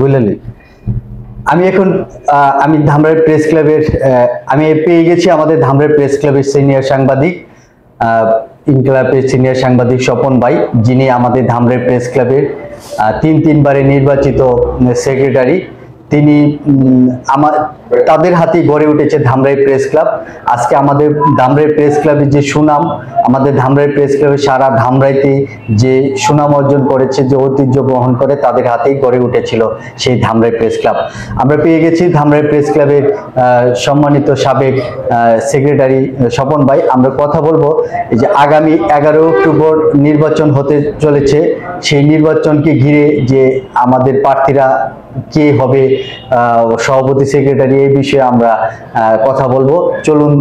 বুঝলেন, আমি এখন আমি ধামরাই প্রেস ক্লাবের আমি পেয়ে গেছি আমাদের ধামরাই প্রেস ক্লাবের সিনিয়র সাংবাদিক, ইনকলাবের সিনিয়র সাংবাদিক স্বপন ভাই, যিনি আমাদের ধামরাই প্রেস ক্লাবের তিনবারে নির্বাচিত সেক্রেটারি। তিনি তাদের হাতেই গড়ে উঠেছে ধামরাই প্রেস ক্লাব। আজকে আমাদের ধামরাই প্রেস ক্লাবের যে সুনাম, আমাদের ধামরাই প্রেস ক্লাবের সারা ধামরাইতে যে সুনাম অর্জন করেছে, যে ঐতিহ্য বহন করে, তাদের হাতেই গড়ে উঠেছিল সেই ধামরাই প্রেস ক্লাব। আমরা পেয়ে গেছি ধামরাই প্রেস ক্লাবের সম্মানিত সাবেক সেক্রেটারি স্বপন ভাই। আমরা কথা বলবো এই যে আগামী 11 অক্টোবর নির্বাচন হতে চলেছে, সেই নির্বাচনকে ঘিরে যে আমাদের প্রার্থীরা কে হবে সভাপতি, সেক্রেটারি, এই বিষয়ে আমরা কথা বলবো। চলুন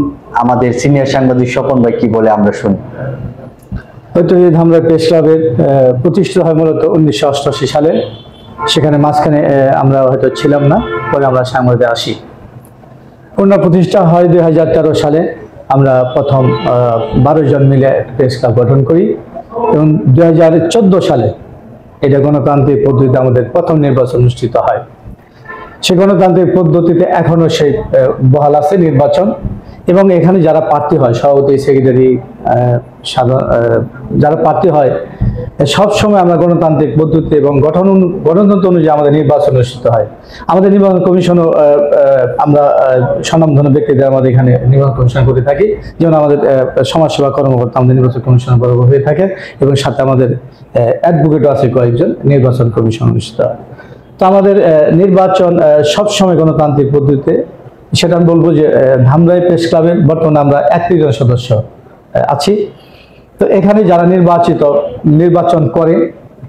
আমাদের সিনিয়র সাংবাদিক স্বপন ভাই কি বলে আমরা শুনি। হয়তো এই ধামরাই প্রেস ক্লাবের প্রতিষ্ঠা হয় মূলত 1988 সালে। সেখানে মাঝখানে আমরা হয়তো ছিলাম না, পরে আমরা সাংবাদিক আসি। পূর্ণ প্রতিষ্ঠা হয় 2013 সালে। আমরা প্রথম 12 জন মিলে প্রেস ক্লাব গঠন করি এবং 2014 সালে এটা গণতান্ত্রিক পদ্ধতিতে আমাদের প্রথম নির্বাচন অনুষ্ঠিত হয়। সেই গণতান্ত্রিক পদ্ধতিতে এখনো সেই বহাল আছে নির্বাচন, এবং এখানে যারা প্রার্থী হয়, সভাপতি, সেক্রেটারি, যারা প্রার্থী হয়, সবসময় আমরা গণতান্ত্রিক পদ্ধতি এবং গণতন্ত্র অনুযায়ী আমাদের নির্বাচন অনুষ্ঠিত হয়। আমাদের নির্বাচন কমিশনও আমরা স্বনামধন্য ব্যক্তিদের আমাদের এখানে নির্বাচন কমিশন করে থাকি, যেমন আমাদের সমাজসেবা কর্মকর্তা আমাদের নির্বাচন কমিশন বরাবর হয়ে থাকে, এবং সাথে আমাদের অ্যাডভোকেটও আছে কয়েকজন, নির্বাচন কমিশন অনুষ্ঠিত হয়। তো আমাদের নির্বাচন সবসময় গণতান্ত্রিক পদ্ধতিতে। সেটা আমি বলবো যে ধামরাই প্রেস ক্লাবের বর্তমানে আমরা 31 জন সদস্য আছি। তো এখানে যারা নির্বাচন করে,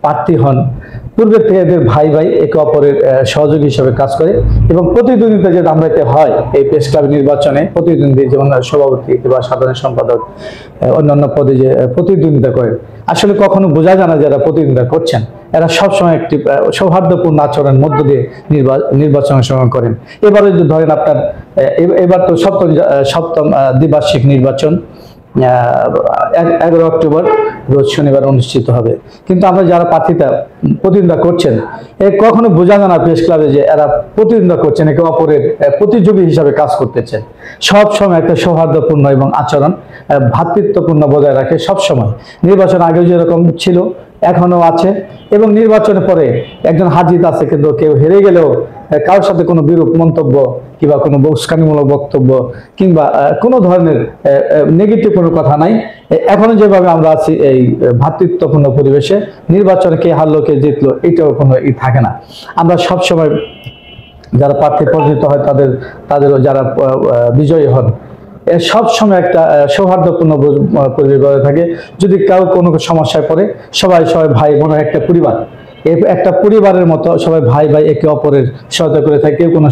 প্রার্থী হন, পূর্বের থেকে এদের ভাই ভাই একে অপরের সহযোগী হিসেবে কাজ করে, এবং প্রতিদ্বন্দ্বিতা যে ধামরাইতে হয় এই প্রেস ক্লাব নির্বাচনে, প্রতিদ্বন্দ্বী যেমন সভাপতি বা সাধারণ সম্পাদক, অন্যান্য পদে যে প্রতিদ্বন্দ্বিতা করেন, আসলে কখনো বোঝা যায় না যারা প্রতিদ্বন্দ্বিতা করছেন এরা সবসময় একটি সৌহার্দ্যপূর্ণ আচরণের মধ্য দিয়ে নির্বাচন অংশগ্রহণ করেন। এবারে যদি ধরেন আপনার এবার তো সপ্তম দ্বিবার্ষিক নির্বাচন 11 অক্টোবর রোজ শনিবার অনুষ্ঠিত হবে, কিন্তু আমরা যারা প্রার্থীতা প্রতিদ্বন্দ্বিতা করছেন কখনো বোঝা যায় না প্রেস ক্লাবে যে এরা প্রতিদ্বন্দ্বিতা করছেন, একে অপরের প্রতিযোগী হিসাবে কাজ করতেছেন। সব সময় একটা সৌহার্দ্যপূর্ণ এবং আচরণ ভ্রাতৃত্বপূর্ণ বজায় রাখে সব সময়। নির্বাচন আগে যেরকম ছিল এখনো আছে, এবং নির্বাচনের পরে একজন হাজির আছে, কিন্তু কেউ হেরে গেলেও কারোর সাথে কোনো বিরূপ মন্তব্য কিংবা কোনো উস্কানিমূলক বক্তব্য কিংবা কোনো ধরনের নেগেটিভ কোনো কথা নাই। এখনো যেভাবে আমরা আছি এই ভ্রাতৃত্বপূর্ণ পরিবেশে, নির্বাচনে কে হারলো কে জিতলো এটাও কোনো থাকে না। আমরা সবসময় যারা প্রার্থী পরিচিত হয় তাদেরও যারা বিজয়ী হন, সব সময় একটা সৌহার্দ্যপূর্ণ পরিবেশ বজায় থাকে। যদি কারো কোনো সমস্যায় পড়ে সবাই ভাই বোনের একটা পরিবার, একটা পরিবারের মতো সবাই ভাই ভাই একে অপরের সহায়তা করে থাকে। কেউ কোনো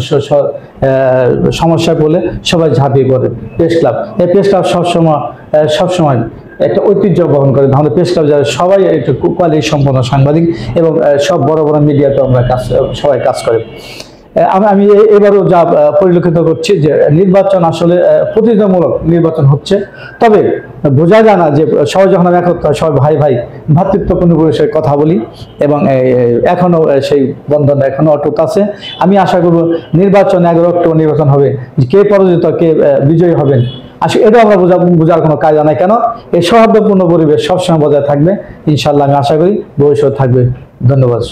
সমস্যায় পড়লে সবাই ঝাঁপিয়ে পড়ে। প্রেস ক্লাব, এই প্রেস ক্লাব সবসময় একটা ঐতিহ্য বহন করে। আমাদের প্রেস ক্লাব যারা সবাই একটু কোয়ালিটি সম্পন্ন সাংবাদিক, এবং সব বড় বড় মিডিয়াতে আমরা সবাই কাজ করে। আমি এবারও যা পরিলক্ষিত করছি যে নির্বাচন আসলে প্রতিযোগিতামূলক নির্বাচন হচ্ছে, তবে বোঝা যায় না যে সবাই যখন আমি একত্র সবাই ভাই ভাই ভ্রাতৃত্বপূর্ণ পরিবেশে কথা বলি, এবং এখনো সেই বন্ধন এখনো অটুট আছে। আমি আশা করব নির্বাচন 11 অক্টোবর নির্বাচন হবে, কে পরাজিত কে বিজয়ী হবেন আসলে এটা আমরা বোঝার কোনো কায়দা নাই। কেন এই সৌহার্দ্যপূর্ণ পরিবেশ সবসময় বজায় থাকবে, ইনশাল্লাহ আমি আশা করি ভবিষ্যৎ থাকবে। ধন্যবাদ।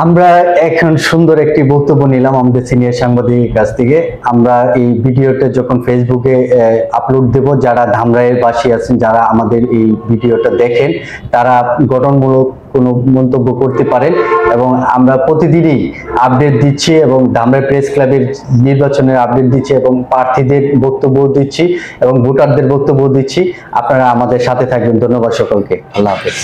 আমরা এখন সুন্দর একটি বক্তব্য নিলাম আমাদের সিনিয়র সাংবাদিকের কাছ থেকে। আমরা এই ভিডিওটা যখন ফেসবুকে আপলোড দেব, যারা ধামরাইয়ের বাসী আছেন, যারা আমাদের এই ভিডিওটা দেখেন, তারা গঠনমূলক কোনো মন্তব্য করতে পারেন, এবং আমরা প্রতিদিনই আপডেট দিচ্ছি, এবং ধামরাই প্রেস ক্লাবের নির্বাচনের আপডেট দিচ্ছি, এবং প্রার্থীদের বক্তব্য দিচ্ছি, এবং ভোটারদের বক্তব্য দিচ্ছি। আপনারা আমাদের সাথে থাকবেন। ধন্যবাদ সকলকে। আল্লাহ হাফেজ।